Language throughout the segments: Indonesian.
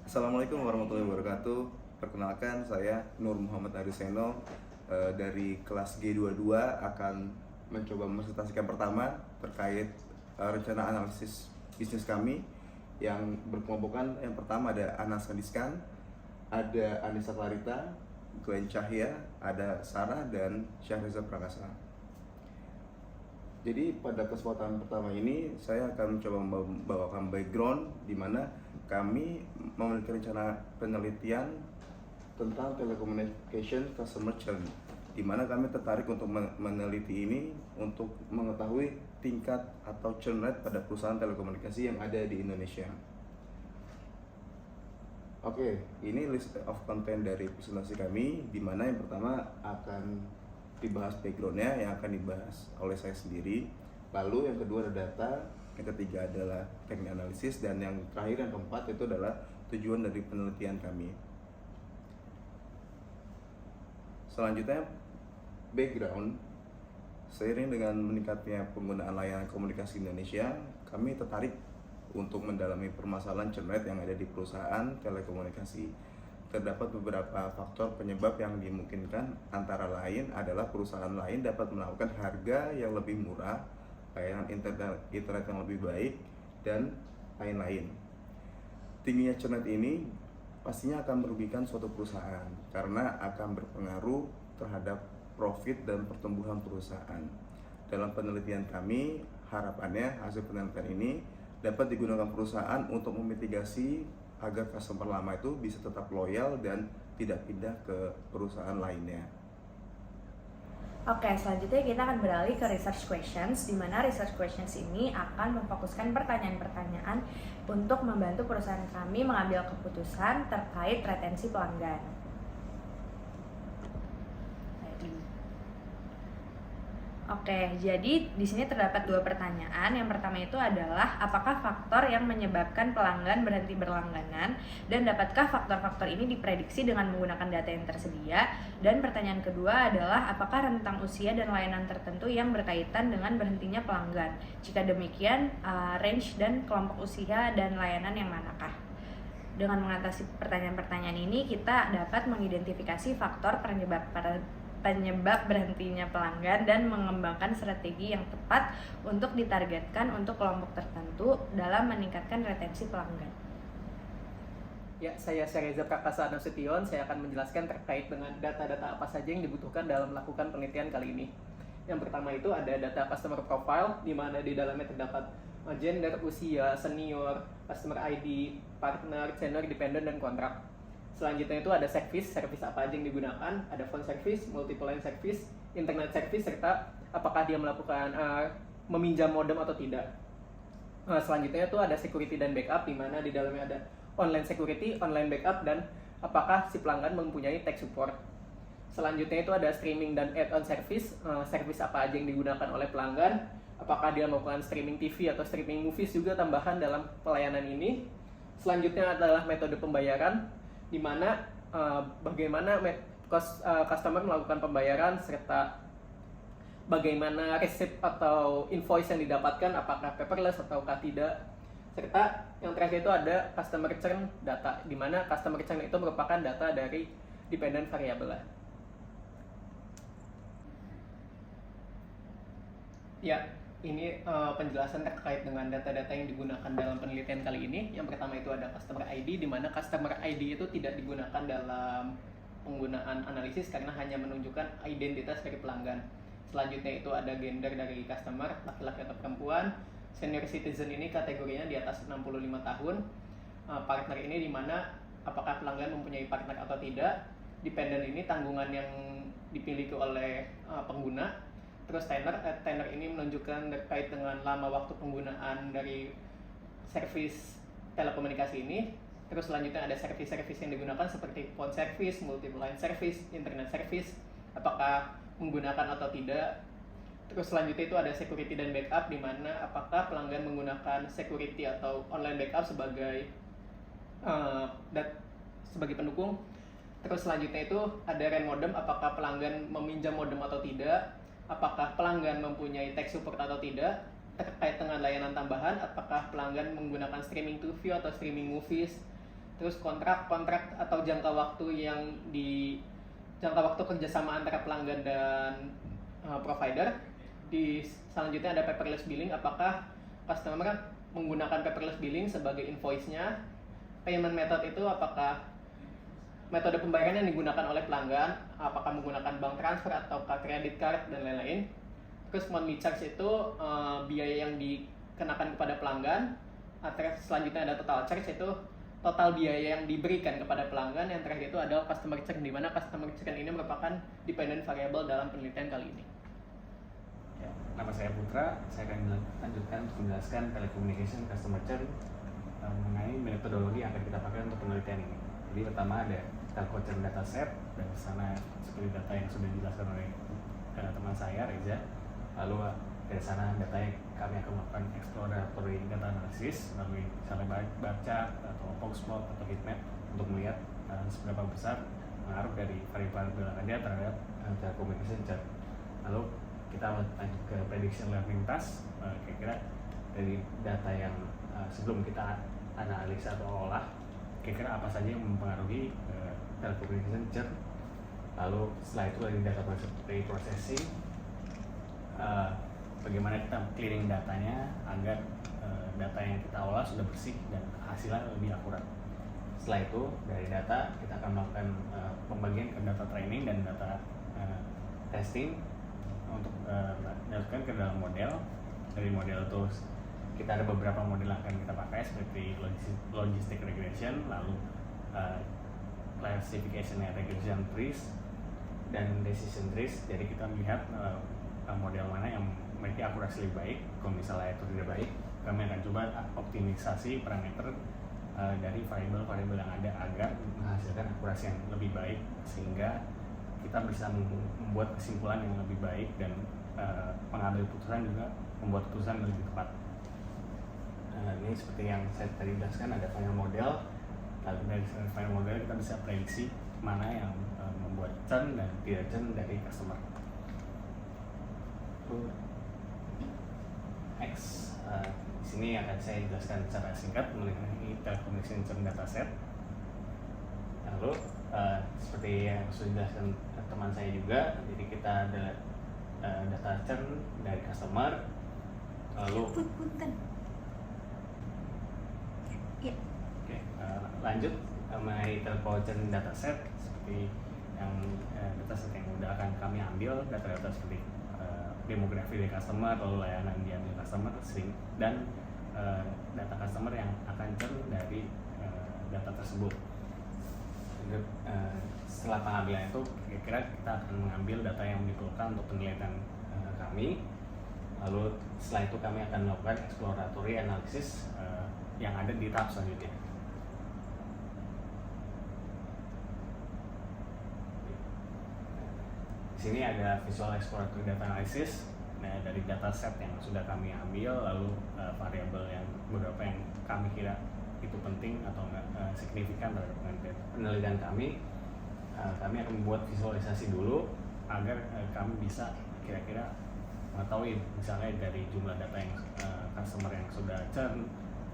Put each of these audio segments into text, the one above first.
Assalamualaikum warahmatullahi wabarakatuh. Perkenalkan saya Nur Muhammad Ariseno dari kelas G22 akan mencoba mempresentasikan pertama terkait rencana analisis bisnis kami yang berkelompokkan. Yang pertama ada Anas Andiskan, ada Anissa Clarita, Glenn Cahya, ada Sarah dan Syahriza Prakasa. Jadi pada kesempatan pertama ini saya akan mencoba membawakan background di mana kami memiliki rencana penelitian tentang telecommunication customer churn, di mana kami tertarik untuk meneliti ini untuk mengetahui tingkat atau churn rate pada perusahaan telekomunikasi yang ada di Indonesia. Oke, ini list of content dari presentasi kami, di mana yang pertama akan dibahas backgroundnya yang akan dibahas oleh saya sendiri. Lalu yang kedua ada data, yang ketiga adalah teknik analisis, dan yang terakhir yang keempat itu adalah tujuan dari penelitian kami. Selanjutnya background. Seiring dengan meningkatnya penggunaan layanan komunikasi Indonesia, kami tertarik untuk mendalami permasalahan churn rate yang ada di perusahaan telekomunikasi. Terdapat beberapa faktor penyebab yang dimungkinkan, antara lain adalah perusahaan lain dapat melakukan harga yang lebih murah, layanan internet yang lebih baik, dan lain-lain. Tingginya churn rate ini pastinya akan merugikan suatu perusahaan karena akan berpengaruh terhadap profit dan pertumbuhan perusahaan. Dalam penelitian kami, harapannya hasil penelitian ini dapat digunakan perusahaan untuk memitigasi agar customer lama itu bisa tetap loyal dan tidak pindah ke perusahaan lainnya. Oke, selanjutnya kita akan beralih ke research questions, di mana research questions ini akan memfokuskan pertanyaan-pertanyaan untuk membantu perusahaan kami mengambil keputusan terkait retensi pelanggan. Oke, jadi di sini terdapat dua pertanyaan. Yang pertama itu adalah apakah faktor yang menyebabkan pelanggan berhenti berlangganan, dan dapatkah faktor-faktor ini diprediksi dengan menggunakan data yang tersedia? Dan pertanyaan kedua adalah apakah rentang usia dan layanan tertentu yang berkaitan dengan berhentinya pelanggan? Jika demikian, range dan kelompok usia dan layanan yang manakah? Dengan mengatasi pertanyaan-pertanyaan ini, kita dapat mengidentifikasi faktor penyebab berhentinya pelanggan dan mengembangkan strategi yang tepat untuk ditargetkan untuk kelompok tertentu dalam meningkatkan retensi pelanggan. Ya, saya Syahriza Prakasa Nasution. Saya akan menjelaskan terkait dengan data-data apa saja yang dibutuhkan dalam melakukan penelitian kali ini. Yang pertama itu ada data customer profile, di mana di dalamnya terdapat gender, usia, senior, customer ID, partner, senior, dependent, dan kontrak. Selanjutnya itu ada service apa aja yang digunakan, ada phone service, multiple line service, internet service, serta apakah dia melakukan meminjam modem atau tidak. Selanjutnya itu ada security dan backup, di mana di dalamnya ada online security, online backup, dan apakah si pelanggan mempunyai tech support. Selanjutnya itu ada streaming dan add-on service, service apa aja yang digunakan oleh pelanggan, apakah dia melakukan streaming TV atau streaming movies juga tambahan dalam pelayanan ini. Selanjutnya adalah metode pembayaran, di mana bagaimana customer melakukan pembayaran, serta bagaimana resip atau invoice yang didapatkan, apakah paperless ataukah tidak. Serta yang terakhir itu ada customer churn data, di mana customer churn itu merupakan data dari dependent variable. Ya, ini penjelasan terkait dengan data-data yang digunakan dalam penelitian kali ini. Yang pertama itu ada customer ID, di mana customer ID itu tidak digunakan dalam penggunaan analisis karena hanya menunjukkan identitas dari pelanggan. Selanjutnya itu ada gender dari customer, laki-laki atau perempuan. Senior citizen ini kategorinya di atas 65 tahun. Partner ini di mana apakah pelanggan mempunyai partner atau tidak. Dependent ini tanggungan yang dimiliki oleh pengguna. Terus tenor ini menunjukkan terkait dengan lama waktu penggunaan dari service telekomunikasi ini. Terus selanjutnya ada service yang digunakan seperti phone service, multiple line service, internet service, apakah menggunakan atau tidak. Terus selanjutnya itu ada security dan backup, di mana apakah pelanggan menggunakan security atau online backup sebagai pendukung. Terus selanjutnya itu ada RAN modem, apakah pelanggan meminjam modem atau tidak. Apakah pelanggan mempunyai tech support atau tidak. Terkait dengan layanan tambahan, apakah pelanggan menggunakan streaming TV atau streaming movies. terus kontrak atau jangka waktu jangka waktu kerjasama antara pelanggan dan provider. Di selanjutnya ada paperless billing, apakah customer menggunakan paperless billing sebagai invoice-nya. Payment method itu apakah metode pembayaran yang digunakan oleh pelanggan, apakah menggunakan bank transfer atau credit card dan lain-lain. Terus monthly charge itu biaya yang dikenakan kepada pelanggan. Terus selanjutnya ada total charge, itu total biaya yang diberikan kepada pelanggan. Yang terakhir itu adalah customer churn, di mana customer churn ini merupakan dependent variable dalam penelitian kali ini. Ya, nama saya Putra, saya akan lanjutkan untuk menjelaskan telecommunication customer churn mengenai metodologi yang akan kita pakai untuk penelitian ini. Jadi pertama ada telco churn dataset, dan di sana seperti data yang sudah dijelaskan oleh teman saya Reza. Lalu dari sana data yang kami akan melakukan exploratory data analysis, lalu misalnya baca atau boxplot atau heatmap untuk melihat seberapa besar pengaruh dari variabel yang ada terhadap telecommunication churn. Lalu kita lanjut ke prediction learning task, kira-kira dari data yang sebelum kita analisa atau olah, kira-kira apa saja yang mempengaruhi telecommunication churn. Lalu setelah itu dari data processing, bagaimana kita cleaning datanya agar data yang kita olah sudah bersih dan hasilnya lebih akurat. Setelah itu dari data kita akan melakukan pembagian ke data training dan data testing untuk dimasukkan ke dalam model. Dari model itu kita ada beberapa model yang akan kita pakai seperti logistic regression, lalu classification regression trees, dan decision trees. Jadi kita melihat model mana yang memiliki akurasi lebih baik. Kalau misalnya itu tidak baik, kami akan coba optimisasi parameter dari variabel-variabel yang ada agar menghasilkan akurasi yang lebih baik, sehingga kita bisa membuat kesimpulan yang lebih baik dan pengambil putusan juga membuat putusan lebih tepat. Ini seperti yang saya tadi jelaskan, ada final model. Lalu dari final model kita bisa prediksi mana yang membuat churn dan tidak churn dari customer. Next, di sini akan saya jelaskan secara singkat mengenai telecommunication churn dataset. Lalu seperti yang sudah dijelaskan teman saya juga, jadi kita ada data churn dari customer. Lalu lanjut mengenai telco churn dataset, seperti yang dataset yang udah akan kami ambil, data-data seperti demografi dari customer, lalu layanan diambil customer, dan data customer yang akan churn dari data tersebut. Setelah pengambilan itu, kira-kira kita akan mengambil data yang diperlukan untuk penelitian kami. Lalu setelah itu kami akan melakukan exploratory analysis yang ada di tahap selanjutnya. Di sini ada visual exploratory data analysis. Nah, dari data set yang sudah kami ambil, lalu variabel yang beberapa yang kami kira itu penting atau signifikan terhadap penelitian kami akan membuat visualisasi dulu agar kami bisa kira-kira mengetahui misalnya dari jumlah data yang customer yang sudah churn,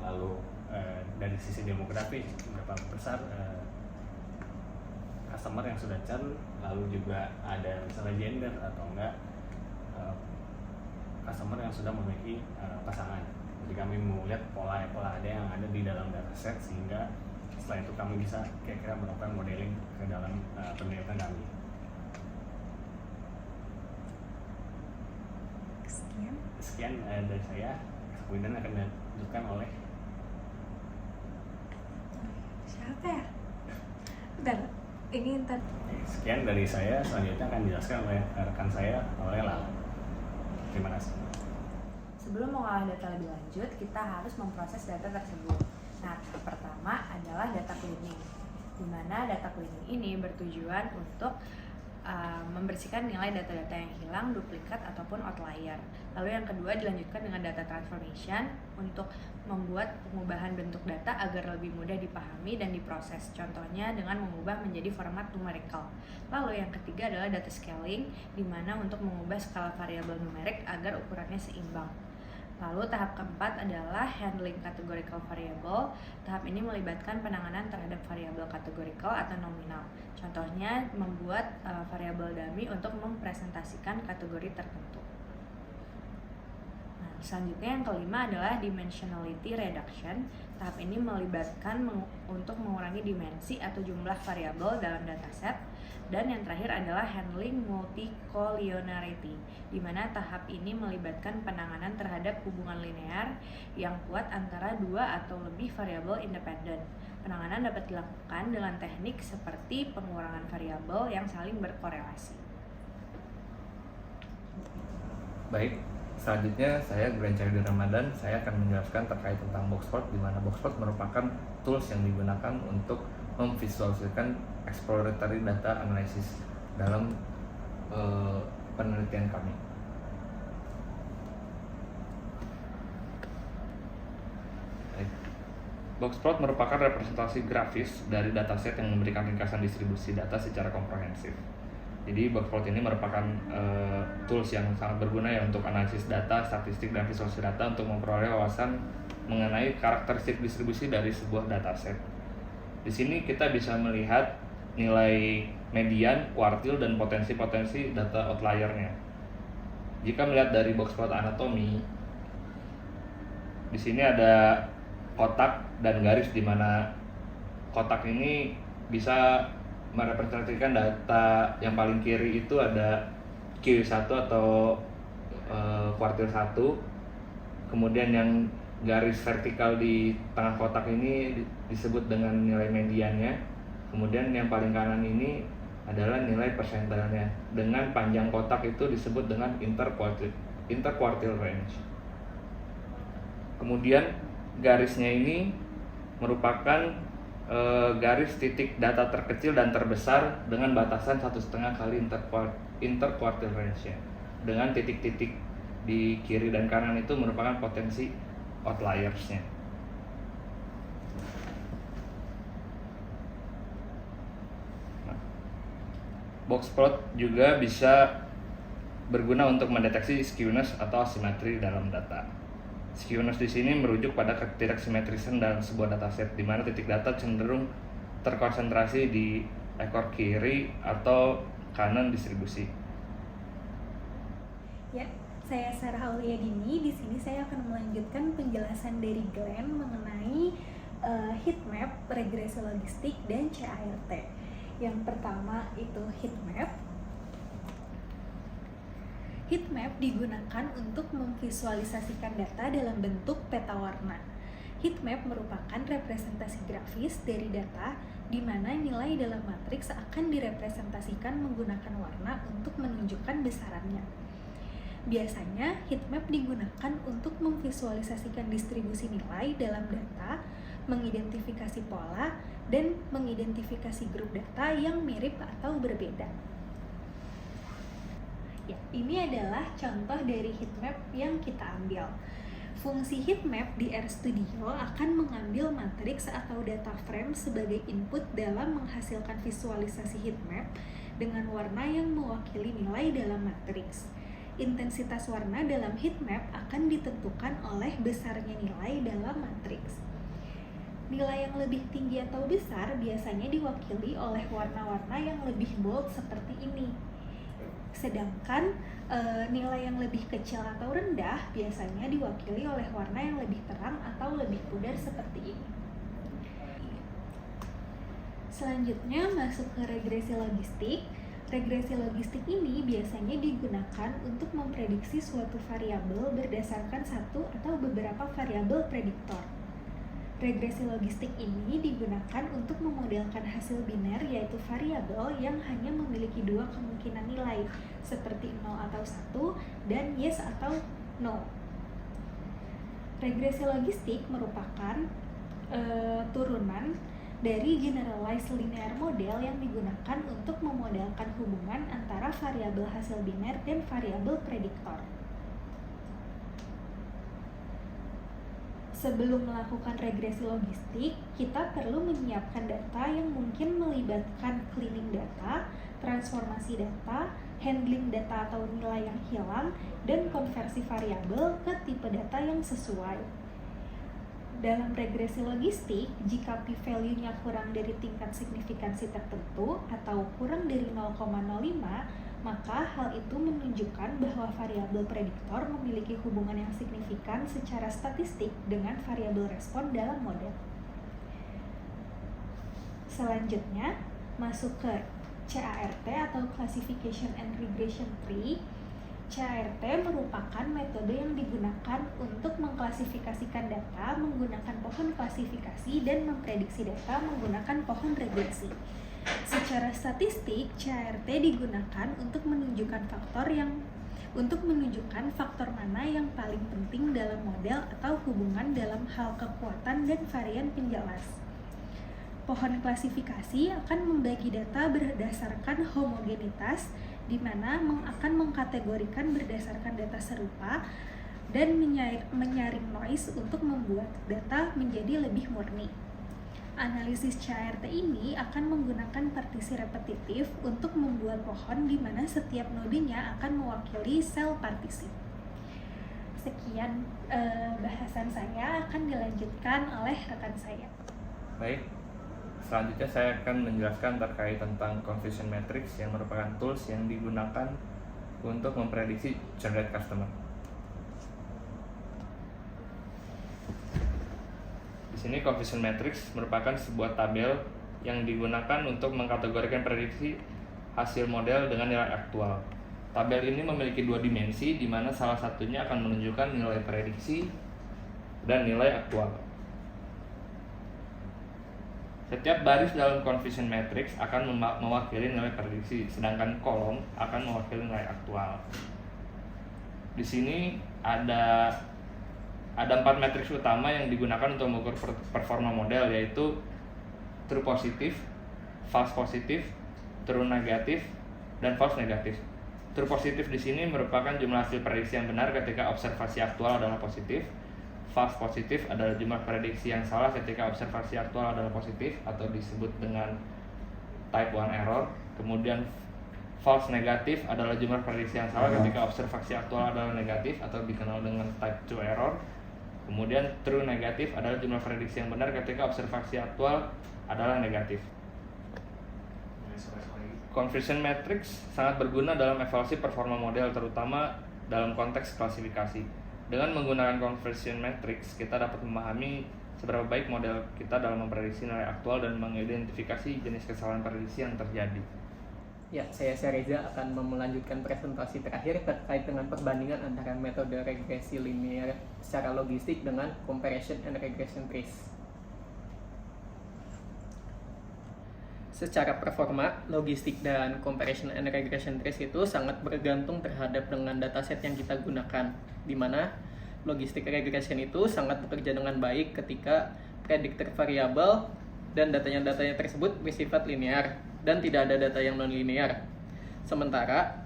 lalu dari sisi demografi berapa besar customer yang sudah churn, lalu juga ada misalnya gender atau enggak customer yang sudah memiliki pasangan. Jadi kami melihat pola ada yang ada di dalam dataset, sehingga setelah itu kami bisa kira-kira melakukan modeling ke dalam penelitian kami. Sekian dari saya. Kemudian akan dilanjutkan oleh siapa ya? Bentar, ini ntar. Sekian dari saya, selanjutnya akan dijelaskan oleh rekan saya, oleh Lala. Terima kasih. Sebelum mengolah data lebih lanjut, kita harus memproses data tersebut. Nah, tahap pertama adalah data cleaning, di mana data cleaning ini bertujuan untuk membersihkan nilai data-data yang hilang, duplikat, ataupun outlier. Lalu yang kedua dilanjutkan dengan data transformation untuk membuat pengubahan bentuk data agar lebih mudah dipahami dan diproses. Contohnya dengan mengubah menjadi format numerical. Lalu yang ketiga adalah data scaling, di mana untuk mengubah skala variabel numerik agar ukurannya seimbang. Lalu tahap keempat adalah handling categorical variable. Tahap ini melibatkan penanganan terhadap variabel categorical atau nominal. Contohnya membuat variabel dummy untuk mempresentasikan kategori tertentu. Nah, selanjutnya yang kelima adalah dimensionality reduction. Tahap ini melibatkan untuk mengurangi dimensi atau jumlah variabel dalam dataset. Dan yang terakhir adalah handling multicollinearity, di mana tahap ini melibatkan penanganan terhadap hubungan linear yang kuat antara dua atau lebih variabel independen. Penanganan dapat dilakukan dengan teknik seperti pengurangan variabel yang saling berkorelasi. Baik, selanjutnya saya Glenn Cahyudi Ramadan. Saya akan menjelaskan terkait tentang Boxplot, di mana Boxplot merupakan tools yang digunakan untuk memvisualisasikan exploratory data analysis dalam penelitian kami. Boxplot merupakan representasi grafis dari dataset yang memberikan ringkasan distribusi data secara komprehensif. Jadi Boxplot ini merupakan tools yang sangat berguna ya untuk analisis data, statistik, dan visualisasi data untuk memperoleh wawasan mengenai karakteristik distribusi dari sebuah dataset. Di sini kita bisa melihat nilai median, kuartil, dan potensi-potensi data outliernya. Jika melihat dari Boxplot anatomi, di sini ada kotak dan garis, di mana kotak ini bisa merepresentasikan data yang paling kiri itu ada Q1 atau kuartil 1. Kemudian yang garis vertikal di tengah kotak ini disebut dengan nilai mediannya. Kemudian yang paling kanan ini adalah nilai persentilenya. Dengan panjang kotak itu disebut dengan interquartile range. Kemudian garisnya ini merupakan garis titik data terkecil dan terbesar dengan batasan 1,5 kali interquartile range-nya. Dengan titik-titik di kiri dan kanan itu merupakan potensi outliersnya. Boxplot juga bisa berguna untuk mendeteksi skewness atau asimetri dalam data. Skewness di sini merujuk pada ketidaksimetrisan dalam sebuah dataset, di mana titik data cenderung terkonsentrasi di ekor kiri atau kanan distribusi. Ya, saya Sarah Auliadini. Di sini saya akan melanjutkan penjelasan dari Glenn mengenai heatmap, regresi logistik, dan CART. Yang pertama itu heatmap. Heatmap digunakan untuk memvisualisasikan data dalam bentuk peta warna. Heatmap merupakan representasi grafis dari data di mana nilai dalam matriks akan direpresentasikan menggunakan warna untuk menunjukkan besarannya. Biasanya, heatmap digunakan untuk memvisualisasikan distribusi nilai dalam data, mengidentifikasi pola, dan mengidentifikasi grup data yang mirip atau berbeda. Ya, ini adalah contoh dari heatmap yang kita ambil. Fungsi heatmap di RStudio akan mengambil matriks atau data frame sebagai input dalam menghasilkan visualisasi heatmap dengan warna yang mewakili nilai dalam matriks. Intensitas warna dalam heatmap akan ditentukan oleh besarnya nilai dalam matriks. Nilai yang lebih tinggi atau besar biasanya diwakili oleh warna-warna yang lebih bold seperti ini. Sedangkan nilai yang lebih kecil atau rendah biasanya diwakili oleh warna yang lebih terang atau lebih pudar seperti ini. Selanjutnya masuk ke regresi logistik. Regresi logistik ini biasanya digunakan untuk memprediksi suatu variabel berdasarkan satu atau beberapa variabel prediktor. Regresi logistik ini digunakan untuk memodelkan hasil biner, yaitu variabel yang hanya memiliki dua kemungkinan nilai, seperti 0 atau 1 dan yes atau no. Regresi logistik merupakan turunan dari generalized linear model yang digunakan untuk memodelkan hubungan antara variabel hasil biner dan variabel prediktor. Sebelum melakukan regresi logistik, kita perlu menyiapkan data yang mungkin melibatkan cleaning data, transformasi data, handling data atau nilai yang hilang, dan konversi variabel ke tipe data yang sesuai. Dalam regresi logistik, jika p-value-nya kurang dari tingkat signifikansi tertentu atau kurang dari 0,05, maka hal itu menunjukkan bahwa variabel prediktor memiliki hubungan yang signifikan secara statistik dengan variabel respon dalam model. Selanjutnya, masuk ke CART atau Classification and Regression Tree. CART merupakan metode yang digunakan untuk mengklasifikasikan data menggunakan pohon klasifikasi dan memprediksi data menggunakan pohon regresi. Secara statistik, CART digunakan untuk menunjukkan faktor mana yang paling penting dalam model atau hubungan dalam hal kekuatan dan varian penjelas. Pohon klasifikasi akan membagi data berdasarkan homogenitas, di mana akan mengkategorikan berdasarkan data serupa dan menyaring noise untuk membuat data menjadi lebih murni. Analisis CART ini akan menggunakan partisi repetitif untuk membuat pohon di mana setiap nodenya akan mewakili sel partisi. Sekian bahasan saya, akan dilanjutkan oleh rekan saya. Baik, selanjutnya saya akan menjelaskan terkait tentang conversion matrix yang merupakan tools yang digunakan untuk memprediksi churn rate customer. Di sini conversion matrix merupakan sebuah tabel yang digunakan untuk mengkategorikan prediksi hasil model dengan nilai aktual. Tabel ini memiliki dua dimensi, di mana salah satunya akan menunjukkan nilai prediksi dan nilai aktual. Setiap baris dalam conversion matrix akan mewakili nilai prediksi, sedangkan kolom akan mewakili nilai aktual. Di sini ada 4 matriks utama yang digunakan untuk mengukur performa model, yaitu true positif, false positif, true negatif, dan false negatif. True positif di sini merupakan jumlah hasil prediksi yang benar ketika observasi aktual adalah positif. False positif adalah jumlah prediksi yang salah ketika observasi aktual adalah positif atau disebut dengan type 1 error. Kemudian false negatif adalah jumlah prediksi yang salah ketika observasi aktual adalah negatif atau dikenal dengan type 2 error. Kemudian true negatif adalah jumlah prediksi yang benar ketika observasi aktual adalah negatif. Conversion matrix sangat berguna dalam evaluasi performa model, terutama dalam konteks klasifikasi. Dengan menggunakan conversion matrix, kita dapat memahami seberapa baik model kita dalam memprediksi nilai aktual dan mengidentifikasi jenis kesalahan prediksi yang terjadi. Ya, saya Reza akan melanjutkan presentasi terakhir terkait dengan perbandingan antara metode regresi linear secara logistik dengan comparison and regression trees. Secara performa, logistik dan comparison and regression trees itu sangat bergantung terhadap dengan dataset yang kita gunakan, di mana logistik regression itu sangat bekerja dengan baik ketika prediktor variabel dan datanya tersebut bersifat linear dan tidak ada data yang non-linear. Sementara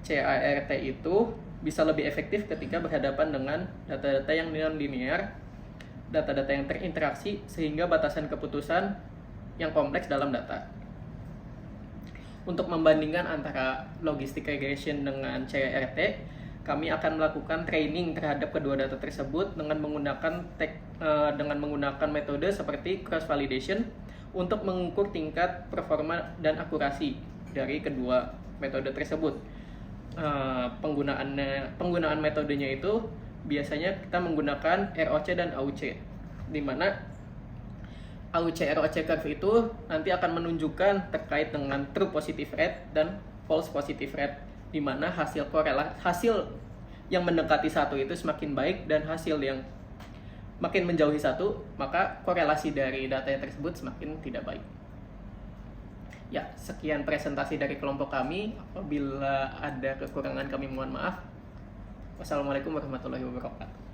CART itu bisa lebih efektif ketika berhadapan dengan data-data yang non-linear, data-data yang terinteraksi sehingga batasan keputusan yang kompleks dalam data. Untuk membandingkan antara logistic regression dengan CART, kami akan melakukan training terhadap kedua data tersebut dengan menggunakan metode seperti cross validation untuk mengukur tingkat performa dan akurasi dari kedua metode tersebut. Penggunaan metodenya itu biasanya kita menggunakan ROC dan AUC, di mana AUC-ROC curve itu nanti akan menunjukkan terkait dengan true positive rate dan false positive rate, di mana hasil yang mendekati satu itu semakin baik dan hasil yang makin menjauhi satu, maka korelasi dari data tersebut semakin tidak baik. Ya, sekian presentasi dari kelompok kami. Apabila ada kekurangan kami mohon maaf. Wassalamualaikum warahmatullahi wabarakatuh.